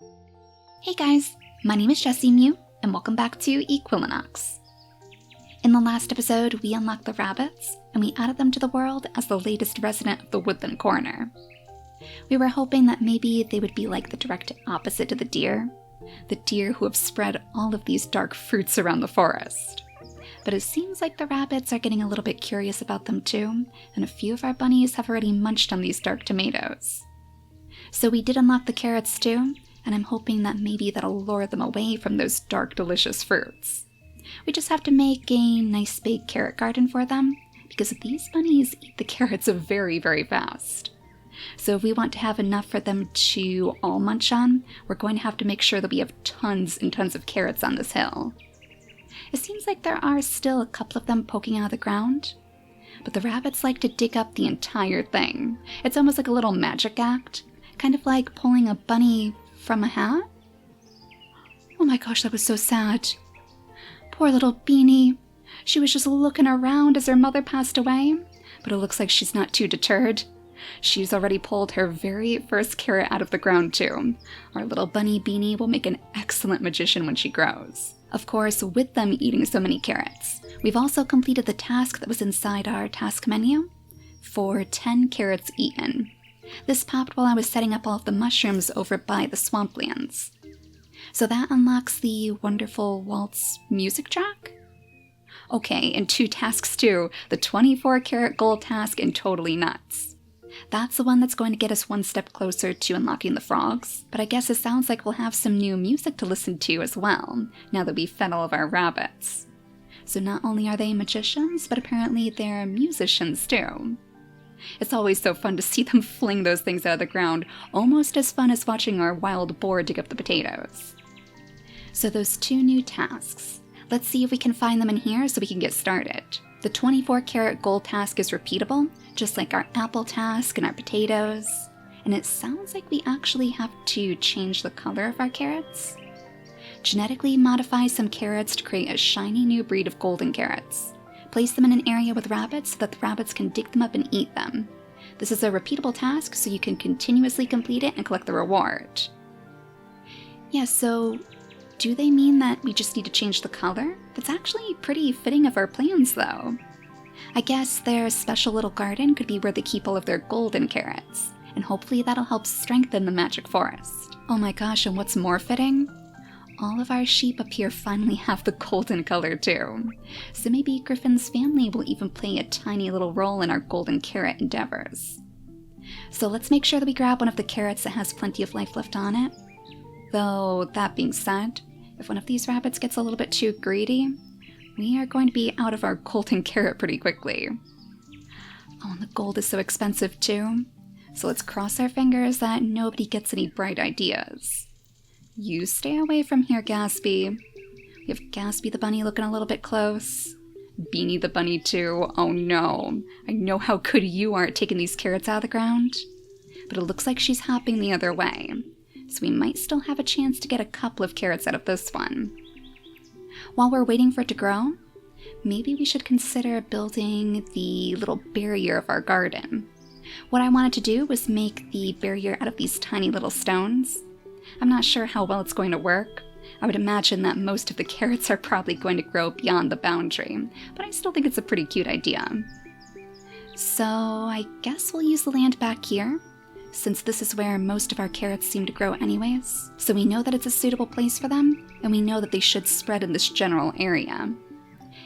Hey guys, my name is JessiMew, and welcome back to Equilinox. In the last episode, we unlocked the rabbits, and we added them to the world as the latest resident of the woodland corner. We were hoping that maybe they would be like the direct opposite to the deer who have spread all of these dark fruits around the forest. But it seems like the rabbits are getting a little bit curious about them too, and a few of our bunnies have already munched on these dark tomatoes. So we did unlock the carrots too, and I'm hoping that maybe that'll lure them away from those dark, delicious fruits. We just have to make a nice big carrot garden for them, because these bunnies eat the carrots very, very fast. So if we want to have enough for them to all munch on, we're going to have to make sure that we have tons and tons of carrots on this hill. It seems like there are still a couple of them poking out of the ground, but the rabbits like to dig up the entire thing. It's almost like a little magic act, kind of like pulling a bunny from a hat? Oh my gosh, that was so sad. Poor little Beanie. She was just looking around as her mother passed away, but it looks like she's not too deterred. She's already pulled her very first carrot out of the ground too. Our little bunny Beanie will make an excellent magician when she grows. Of course, with them eating so many carrots, we've also completed the task that was inside our task menu for 10 carrots eaten. This popped while I was setting up all of the mushrooms over by the swamplands. So that unlocks the wonderful waltz music track? Okay, and 2 tasks too, the 24 carrot goal task and Totally Nuts. That's the one that's going to get us one step closer to unlocking the frogs, but I guess it sounds like we'll have some new music to listen to as well, now that we've fed all of our rabbits. So not only are they magicians, but apparently they're musicians too. It's always so fun to see them fling those things out of the ground, almost as fun as watching our wild boar dig up the potatoes. So those 2 new tasks. Let's see if we can find them in here so we can get started. The 24 carrot goal task is repeatable, just like our apple task and our potatoes. And it sounds like we actually have to change the color of our carrots. Genetically modify some carrots to create a shiny new breed of golden carrots. Place them in an area with rabbits so that the rabbits can dig them up and eat them. This is a repeatable task, so you can continuously complete it and collect the reward. Yeah, so do they mean that we just need to change the color? That's actually pretty fitting of our plans, though. I guess their special little garden could be where they keep all of their golden carrots, and hopefully that'll help strengthen the magic forest. Oh my gosh, and what's more fitting? All of our sheep up here finally have the golden color too. So maybe Griffin's family will even play a tiny little role in our golden carrot endeavors. So let's make sure that we grab one of the carrots that has plenty of life left on it. Though, that being said, if one of these rabbits gets a little bit too greedy, we are going to be out of our golden carrot pretty quickly. Oh, and the gold is so expensive too. So let's cross our fingers that nobody gets any bright ideas. You stay away from here, Gatsby. We have Gatsby the bunny looking a little bit close. Beanie the bunny too. Oh no. I know how good you are at taking these carrots out of the ground. But it looks like she's hopping the other way. So we might still have a chance to get a couple of carrots out of this one. While we're waiting for it to grow, maybe we should consider building the little barrier of our garden. What I wanted to do was make the barrier out of these tiny little stones. I'm not sure how well it's going to work. I would imagine that most of the carrots are probably going to grow beyond the boundary, but I still think it's a pretty cute idea. So I guess we'll use the land back here, since this is where most of our carrots seem to grow anyways. So we know that it's a suitable place for them, and we know that they should spread in this general area.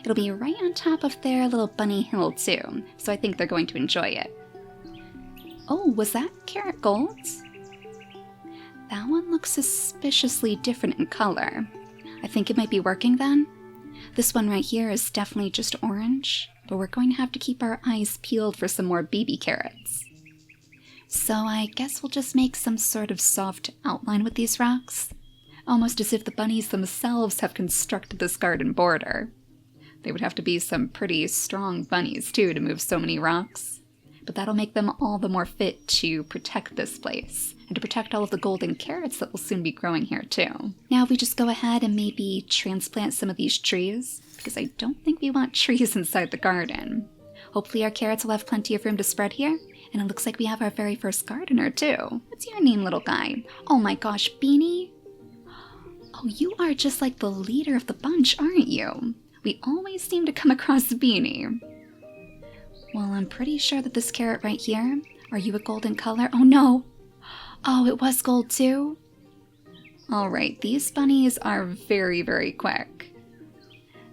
It'll be right on top of their little bunny hill too, so I think they're going to enjoy it. Oh, was that carrot gold? That one looks suspiciously different in color. I think it might be working then. This one right here is definitely just orange, but we're going to have to keep our eyes peeled for some more baby carrots. So I guess we'll just make some sort of soft outline with these rocks, almost as if the bunnies themselves have constructed this garden border. They would have to be some pretty strong bunnies too to move so many rocks, but that'll make them all the more fit to protect this place, and to protect all of the golden carrots that will soon be growing here too. Now if we just go ahead and maybe transplant some of these trees, because I don't think we want trees inside the garden. Hopefully our carrots will have plenty of room to spread here, and it looks like we have our very first gardener too. What's your name, little guy? Oh my gosh, Beanie? Oh, you are just like the leader of the bunch, aren't you? We always seem to come across Beanie. Well, I'm pretty sure that this carrot right here, are you a golden color? Oh no! Oh, it was gold too? Alright, these bunnies are very, very quick.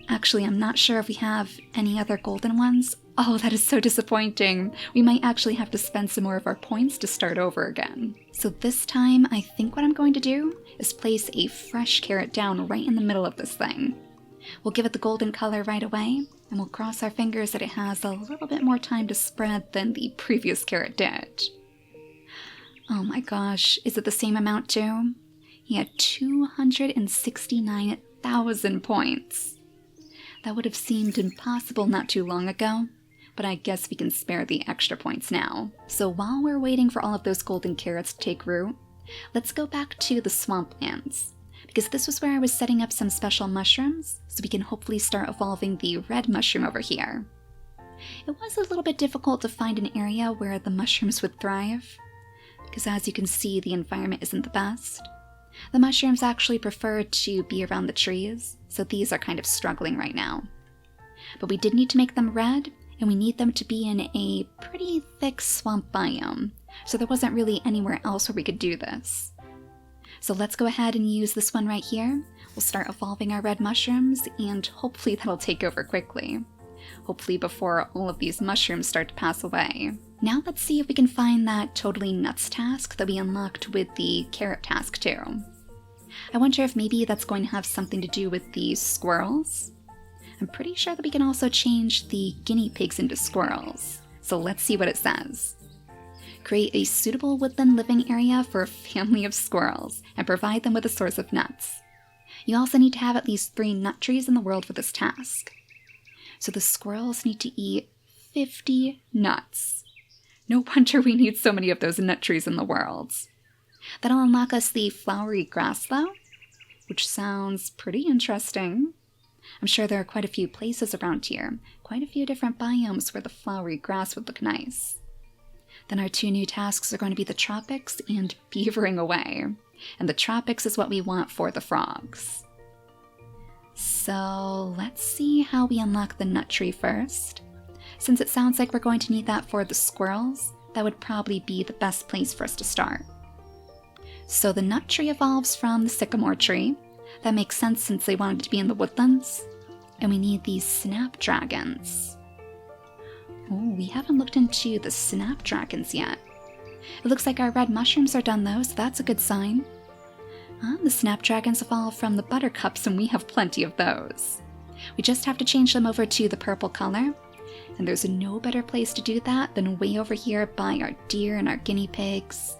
Actually, I'm not sure if we have any other golden ones. Oh, that is so disappointing. We might actually have to spend some more of our points to start over again. So this time, I think what I'm going to do is place a fresh carrot down right in the middle of this thing. We'll give it the golden color right away, and we'll cross our fingers that it has a little bit more time to spread than the previous carrot did. Oh my gosh, is it the same amount too? He had 269,000 points. That would have seemed impossible not too long ago, but I guess we can spare the extra points now. So while we're waiting for all of those golden carrots to take root, let's go back to the swamplands, because this was where I was setting up some special mushrooms, so we can hopefully start evolving the red mushroom over here. It was a little bit difficult to find an area where the mushrooms would thrive, because as you can see, the environment isn't the best. The mushrooms actually prefer to be around the trees, so these are kind of struggling right now. But we did need to make them red, and we need them to be in a pretty thick swamp biome, so there wasn't really anywhere else where we could do this. So let's go ahead and use this one right here. We'll start evolving our red mushrooms, and hopefully that'll take over quickly. Hopefully before all of these mushrooms start to pass away. Now let's see if we can find that totally nuts task that we unlocked with the carrot task too. I wonder if maybe that's going to have something to do with the squirrels. I'm pretty sure that we can also change the guinea pigs into squirrels. So let's see what it says. Create a suitable woodland living area for a family of squirrels and provide them with a source of nuts. You also need to have at least 3 nut trees in the world for this task. So the squirrels need to eat 50 nuts. No wonder we need so many of those nut trees in the world. That'll unlock us the flowery grass though, which sounds pretty interesting. I'm sure there are quite a few places around here, quite a few different biomes where the flowery grass would look nice. Then our 2 new tasks are going to be the tropics and beavering away. And the tropics is what we want for the frogs. So let's see how we unlock the nut tree first. Since it sounds like we're going to need that for the squirrels, that would probably be the best place for us to start. So the nut tree evolves from the sycamore tree. That makes sense since they wanted to be in the woodlands. And we need these snapdragons. Oh, we haven't looked into the snapdragons yet. It looks like our red mushrooms are done though, so that's a good sign. The snapdragons evolve from the buttercups, and we have plenty of those. We just have to change them over to the purple color, and there's no better place to do that than way over here by our deer and our guinea pigs.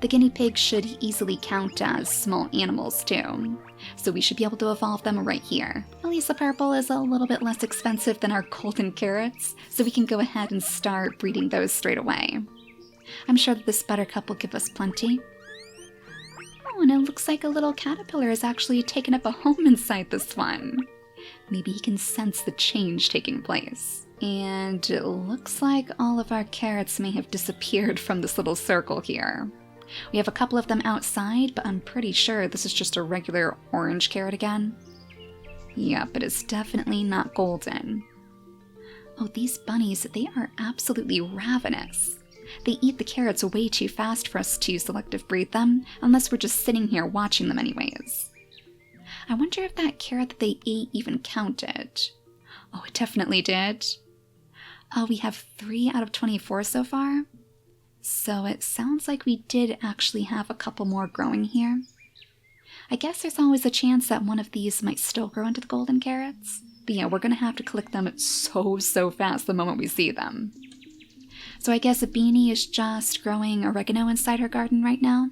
The guinea pigs should easily count as small animals too, so we should be able to evolve them right here. At least the purple is a little bit less expensive than our golden carrots, so we can go ahead and start breeding those straight away. I'm sure that this buttercup will give us plenty. Oh, and it looks like a little caterpillar has actually taken up a home inside this one. Maybe he can sense the change taking place. And it looks like all of our carrots may have disappeared from this little circle here. We have a couple of them outside, but I'm pretty sure this is just a regular orange carrot again. Yep, it is definitely not golden. Oh, these bunnies, they are absolutely ravenous. They eat the carrots way too fast for us to selective breed them, unless we're just sitting here watching them anyways. I wonder if that carrot that they ate even counted. Oh, it definitely did. Oh, we have 3 out of 24 so far. So it sounds like we did actually have a couple more growing here. I guess there's always a chance that one of these might still grow into the golden carrots. But yeah, we're going to have to collect them so fast the moment we see them. So I guess a Beanie is just growing oregano inside her garden right now.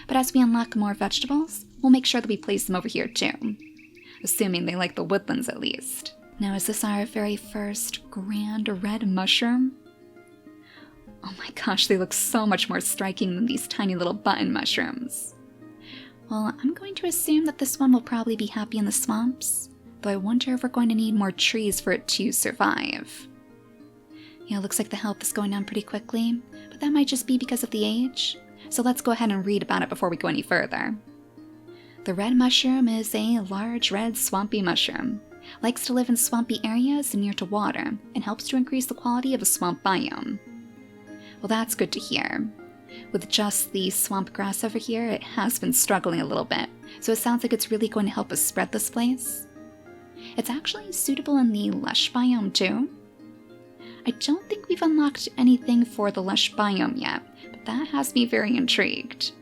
But as we unlock more vegetables, we'll make sure that we place them over here too. Assuming they like the woodlands at least. Now is this our very first grand red mushroom? Oh my gosh, they look so much more striking than these tiny little button mushrooms. Well, I'm going to assume that this one will probably be happy in the swamps, though I wonder if we're going to need more trees for it to survive. Yeah, it looks like the health is going down pretty quickly, but that might just be because of the age. So let's go ahead and read about it before we go any further. The red mushroom is a large red swampy mushroom. Likes to live in swampy areas near to water, and helps to increase the quality of a swamp biome. Well, that's good to hear. With just the swamp grass over here, it has been struggling a little bit, so it sounds like it's really going to help us spread this place. It's actually suitable in the lush biome too. I don't think we've unlocked anything for the lush biome yet, but that has me very intrigued.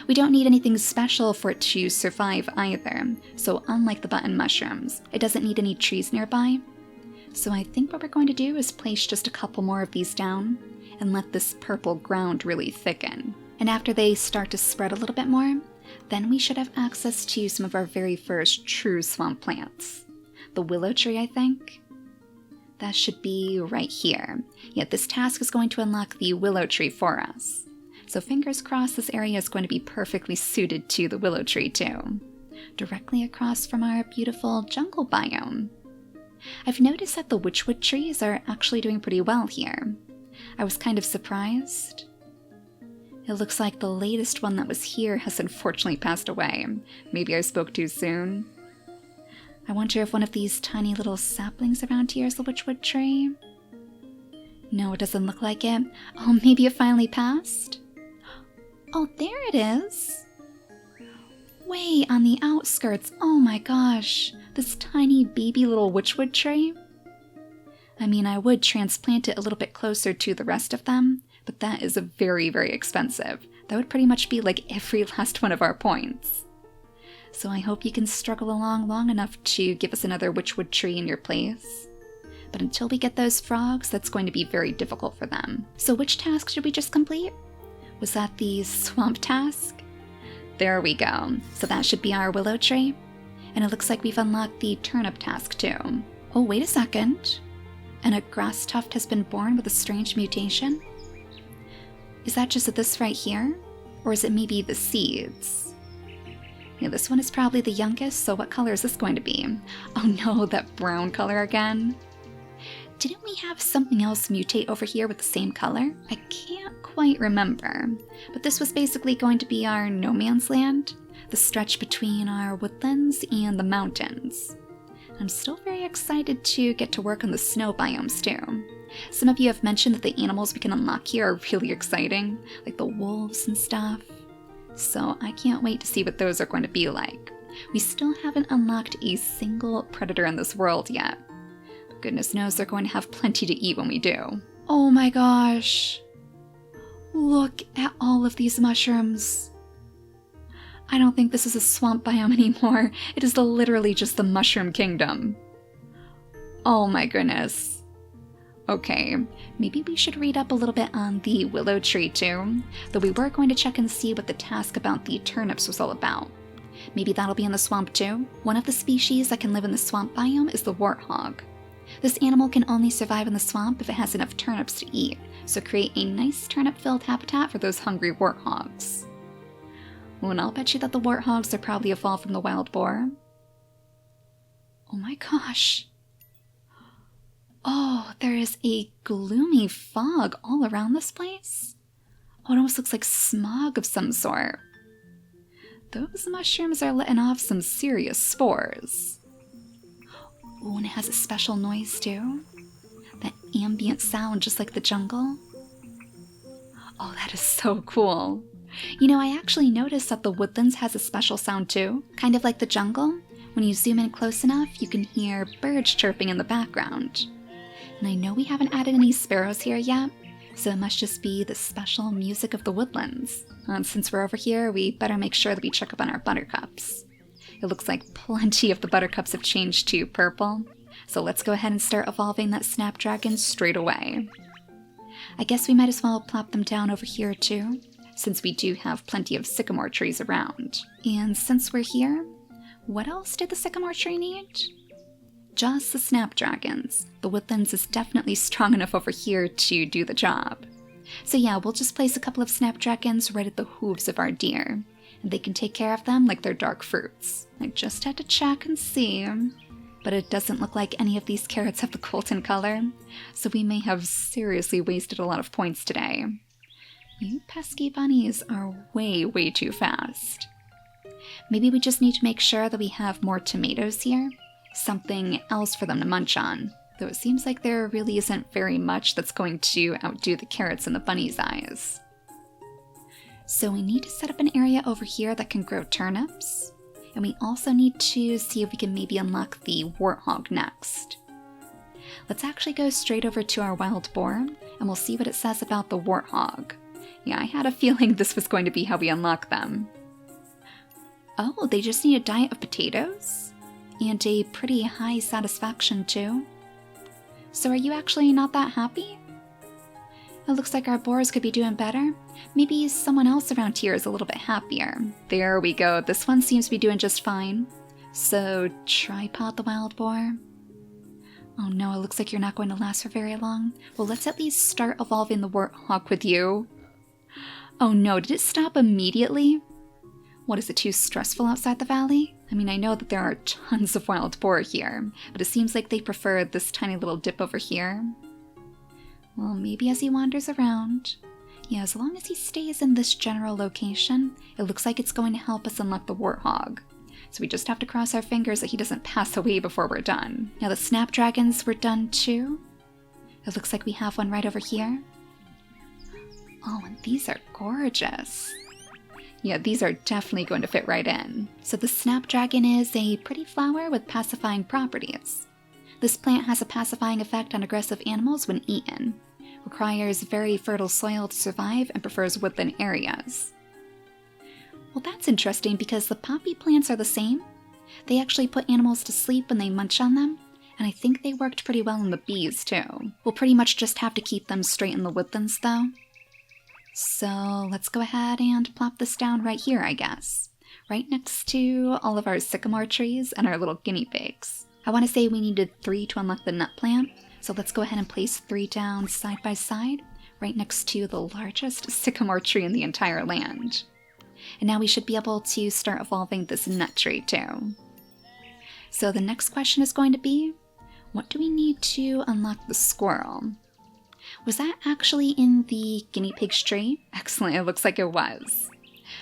We don't need anything special for it to survive either, so unlike the button mushrooms, it doesn't need any trees nearby. So I think what we're going to do is place just a couple more of these down, and let this purple ground really thicken. And after they start to spread a little bit more, then we should have access to some of our very first true swamp plants. The willow tree, I think. That should be right here. Yet this task is going to unlock the willow tree for us. So fingers crossed this area is going to be perfectly suited to the willow tree too. Directly across from our beautiful jungle biome. I've noticed that the witchwood trees are actually doing pretty well here. I was kind of surprised. It looks like the latest one that was here has unfortunately passed away. Maybe I spoke too soon. I wonder if one of these tiny little saplings around here is the witchwood tree? No, it doesn't look like it. Oh, maybe it finally passed? Oh, there it is! Way on the outskirts. Oh my gosh, this tiny baby little witchwood tree. I mean, I would transplant it a little bit closer to the rest of them, but that is very, very expensive. That would pretty much be like every last one of our points. So I hope you can struggle along long enough to give us another witchwood tree in your place. But until we get those frogs, that's going to be very difficult for them. So which task did we just complete? Was that the swamp task? There we go. So that should be our willow tree. And it looks like we've unlocked the turnip task too. Oh, wait a second. And a grass tuft has been born with a strange mutation? Is that just this right here? Or is it maybe the seeds? Yeah, this one is probably the youngest, so what color is this going to be? Oh no, that brown color again. Didn't we have something else mutate over here with the same color? I can't quite remember. But this was basically going to be our no man's land, the stretch between our woodlands and the mountains. I'm still very excited to get to work on the snow biomes too. Some of you have mentioned that the animals we can unlock here are really exciting, like the wolves and stuff. So I can't wait to see what those are going to be like. We still haven't unlocked a single predator in this world yet. Goodness knows they're going to have plenty to eat when we do. Oh my gosh! Look at all of these mushrooms! I don't think this is a swamp biome anymore. It is literally just the mushroom kingdom. Oh my goodness. Okay, maybe we should read up a little bit on the willow tree too, though we were going to check and see what the task about the turnips was all about. Maybe that'll be in the swamp too. One of the species that can live in the swamp biome is the warthog. This animal can only survive in the swamp if it has enough turnips to eat, so create a nice turnip-filled habitat for those hungry warthogs. Oh, and I'll bet you that the warthogs are probably evolved from the wild boar. Oh my gosh. Oh, there is a gloomy fog all around this place. Oh, it almost looks like smog of some sort. Those mushrooms are letting off some serious spores. Oh, and it has a special noise too. That ambient sound just like the jungle. Oh, that is so cool. You know, I actually noticed that the woodlands has a special sound too, kind of like the jungle. When you zoom in close enough, you can hear birds chirping in the background. And I know we haven't added any sparrows here yet, so it must just be the special music of the woodlands. And since we're over here, we better make sure that we check up on our buttercups. It looks like plenty of the buttercups have changed to purple, so let's go ahead and start evolving that snapdragon straight away. I guess we might as well plop them down over here too, since we do have plenty of sycamore trees around. And since we're here, what else did the sycamore tree need? Just the snapdragons. The woodlands is definitely strong enough over here to do the job. So yeah, we'll just place a couple of snapdragons right at the hooves of our deer, and they can take care of them like they're dark fruits. I just had to check and see, but it doesn't look like any of these carrots have the golden color, so we may have seriously wasted a lot of points today. You pesky bunnies are way, way too fast. Maybe we just need to make sure that we have more tomatoes here. Something else for them to munch on. Though it seems like there really isn't very much that's going to outdo the carrots in the bunny's eyes. So we need to set up an area over here that can grow turnips. And we also need to see if we can maybe unlock the warthog next. Let's actually go straight over to our wild boar, and we'll see what it says about the warthog. Yeah, I had a feeling this was going to be how we unlock them. Oh, they just need a diet of potatoes? And a pretty high satisfaction too. So are you actually not that happy? It looks like our boars could be doing better. Maybe someone else around here is a little bit happier. There we go, this one seems to be doing just fine. So, tripod the wild boar. Oh no, it looks like you're not going to last for very long. Well, let's at least start evolving the warthog with you. Oh no, did it stop immediately? What, is it too stressful outside the valley? I mean, I know that there are tons of wild boar here, but it seems like they prefer this tiny little dip over here. Well, maybe as he wanders around. Yeah, as long as he stays in this general location, it looks like it's going to help us unlock the warthog. So we just have to cross our fingers that he doesn't pass away before we're done. Now the snapdragons were done too. It looks like we have one right over here. Oh, and these are gorgeous. Yeah, these are definitely going to fit right in. So the snapdragon is a pretty flower with pacifying properties. This plant has a pacifying effect on aggressive animals when eaten, requires very fertile soil to survive, and prefers woodland areas. Well, that's interesting because the poppy plants are the same. They actually put animals to sleep when they munch on them, and I think they worked pretty well in the bees too. We'll pretty much just have to keep them straight in the woodlands though. So let's go ahead and plop this down right here, I guess. Right next to all of our sycamore trees and our little guinea pigs. I want to say we needed 3 to unlock the nut plant, so let's go ahead and place 3 down side by side, right next to the largest sycamore tree in the entire land. And now we should be able to start evolving this nut tree too. So the next question is going to be, what do we need to unlock the squirrel? Was that actually in the guinea pig's tree? Excellent, it looks like it was.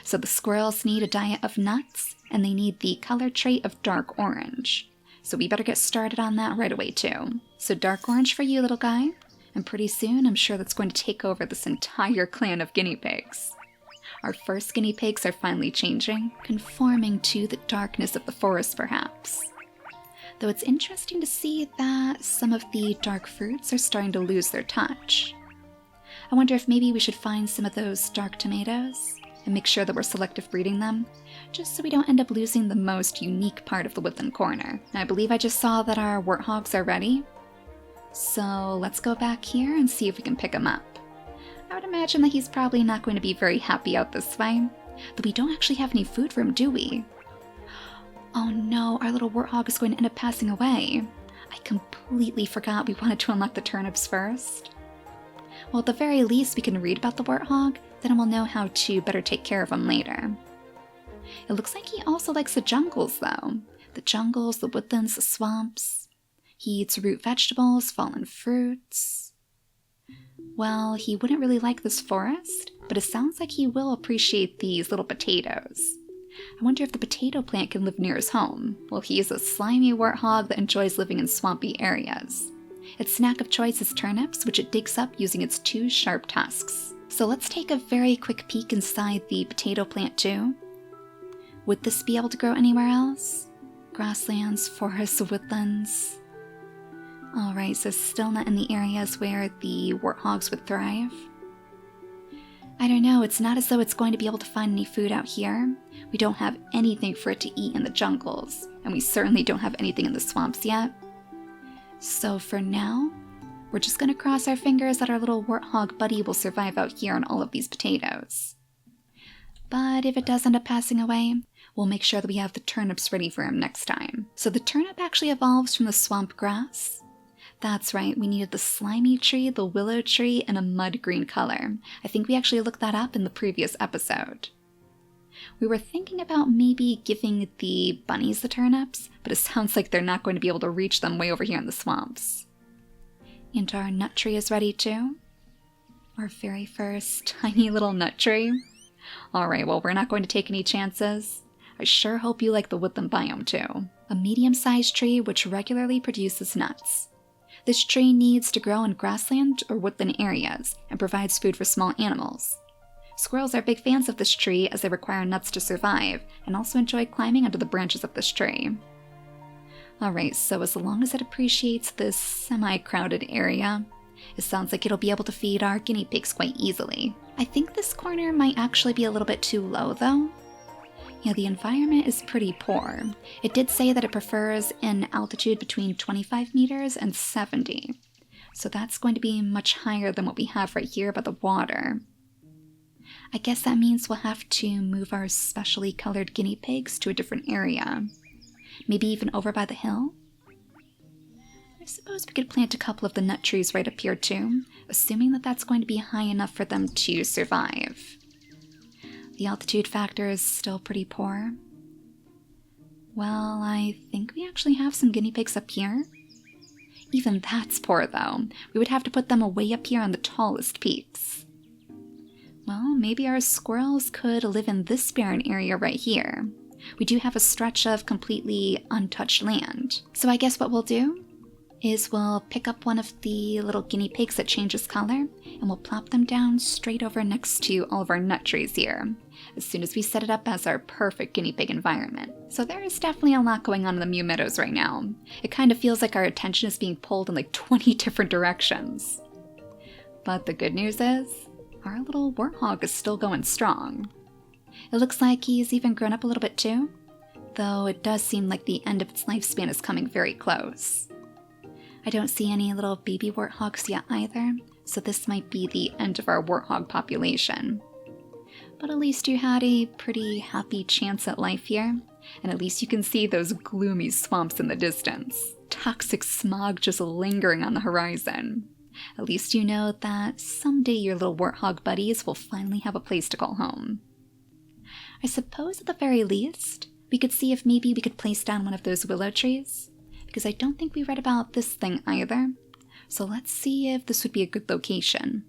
So the squirrels need a diet of nuts, and they need the color trait of dark orange. So we better get started on that right away too. So dark orange for you, little guy. And pretty soon, I'm sure that's going to take over this entire clan of guinea pigs. Our first guinea pigs are finally changing, conforming to the darkness of the forest perhaps. Though it's interesting to see that some of the dark fruits are starting to lose their touch. I wonder if maybe we should find some of those dark tomatoes and make sure that we're selective breeding them, just so we don't end up losing the most unique part of the woodland corner. Now, I believe I just saw that our warthogs are ready, so let's go back here and see if we can pick him up. I would imagine that he's probably not going to be very happy out this way, though we don't actually have any food for him, do we? Oh no, our little warthog is going to end up passing away. I completely forgot we wanted to unlock the turnips first. Well, at the very least, we can read about the warthog, then we'll know how to better take care of him later. It looks like he also likes the jungles, though. The jungles, the woodlands, the swamps. He eats root vegetables, fallen fruits. Well, he wouldn't really like this forest, but it sounds like he will appreciate these little potatoes. I wonder if the potato plant can live near his home. Well, he is a slimy warthog that enjoys living in swampy areas. Its snack of choice is turnips, which it digs up using its 2 sharp tusks. So let's take a very quick peek inside the potato plant too. Would this be able to grow anywhere else? Grasslands, forests, woodlands. Alright, so still not in the areas where the warthogs would thrive. I don't know, it's not as though it's going to be able to find any food out here. We don't have anything for it to eat in the jungles, and we certainly don't have anything in the swamps yet. So for now, we're just going to cross our fingers that our little warthog buddy will survive out here on all of these potatoes. But if it does end up passing away, we'll make sure that we have the turnips ready for him next time. So the turnip actually evolves from the swamp grass. That's right, we needed the slimy tree, the willow tree, and a mud green color. I think we actually looked that up in the previous episode. We were thinking about maybe giving the bunnies the turnips, but it sounds like they're not going to be able to reach them way over here in the swamps. And our nut tree is ready too. Our very first tiny little nut tree. Alright, well, we're not going to take any chances. I sure hope you like the woodland biome too. A medium-sized tree which regularly produces nuts. This tree needs to grow in grassland or woodland areas and provides food for small animals. Squirrels are big fans of this tree as they require nuts to survive and also enjoy climbing under the branches of this tree. Alright, so as long as it appreciates this semi-crowded area, it sounds like it'll be able to feed our guinea pigs quite easily. I think this corner might actually be a little bit too low though. Yeah, the environment is pretty poor. It did say that it prefers an altitude between 25 meters and 70. So that's going to be much higher than what we have right here by the water. I guess that means we'll have to move our specially colored guinea pigs to a different area. Maybe even over by the hill? I suppose we could plant a couple of the nut trees right up here too, assuming that that's going to be high enough for them to survive. The altitude factor is still pretty poor. Well, I think we actually have some guinea pigs up here. Even that's poor though. We would have to put them way up here on the tallest peaks. Well, maybe our squirrels could live in this barren area right here. We do have a stretch of completely untouched land. So I guess what we'll do is we'll pick up one of the little guinea pigs that changes color and we'll plop them down straight over next to all of our nut trees here, as soon as we set it up as our perfect guinea pig environment. So there is definitely a lot going on in the Mew Meadows right now. It kind of feels like our attention is being pulled in like 20 different directions. But the good news is, our little warthog is still going strong. It looks like he's even grown up a little bit too, though it does seem like the end of its lifespan is coming very close. I don't see any little baby warthogs yet either, so this might be the end of our warthog population. But at least you had a pretty happy chance at life here, and at least you can see those gloomy swamps in the distance. Toxic smog just lingering on the horizon. At least you know that someday your little warthog buddies will finally have a place to call home. I suppose at the very least, we could see if maybe we could place down one of those willow trees, because I don't think we read about this thing either, so let's see if this would be a good location.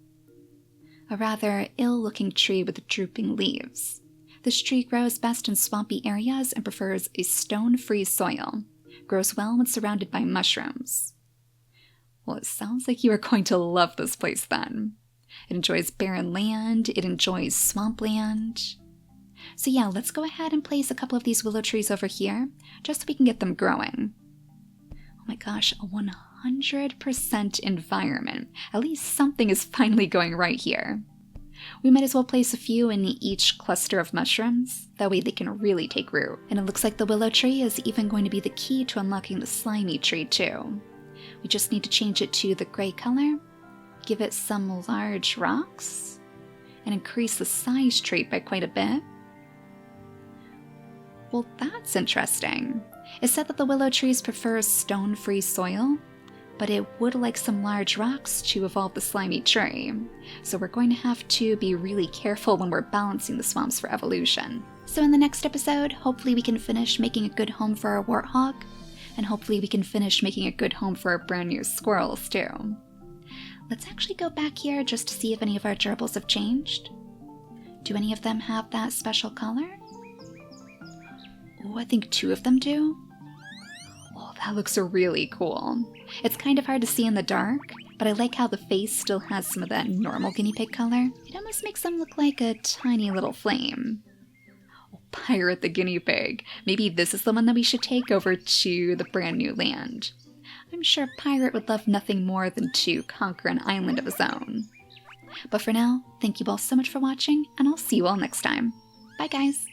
A rather ill-looking tree with drooping leaves. This tree grows best in swampy areas and prefers a stone-free soil. Grows well when surrounded by mushrooms. Well, it sounds like you are going to love this place then. It enjoys barren land, it enjoys swampland. So yeah, let's go ahead and place a couple of these willow trees over here, just so we can get them growing. Oh my gosh, a 100% environment. At least something is finally going right here. We might as well place a few in each cluster of mushrooms, that way they can really take root. And it looks like the willow tree is even going to be the key to unlocking the slimy tree too. We just need to change it to the gray color, give it some large rocks, and increase the size trait by quite a bit. Well, that's interesting. It said that the willow trees prefer stone-free soil, but it would like some large rocks to evolve the slimy tree. So we're going to have to be really careful when we're balancing the swamps for evolution. So in the next episode, hopefully we can finish making a good home for our warthog, and hopefully we can finish making a good home for our brand new squirrels too. Let's actually go back here just to see if any of our gerbils have changed. Do any of them have that special color? Oh, I think 2 of them do. Oh, that looks really cool. It's kind of hard to see in the dark, but I like how the face still has some of that normal guinea pig color. It almost makes them look like a tiny little flame. Oh, Pirate the guinea pig. Maybe this is the one that we should take over to the brand new land. I'm sure Pirate would love nothing more than to conquer an island of his own. But for now, thank you all so much for watching, and I'll see you all next time. Bye guys!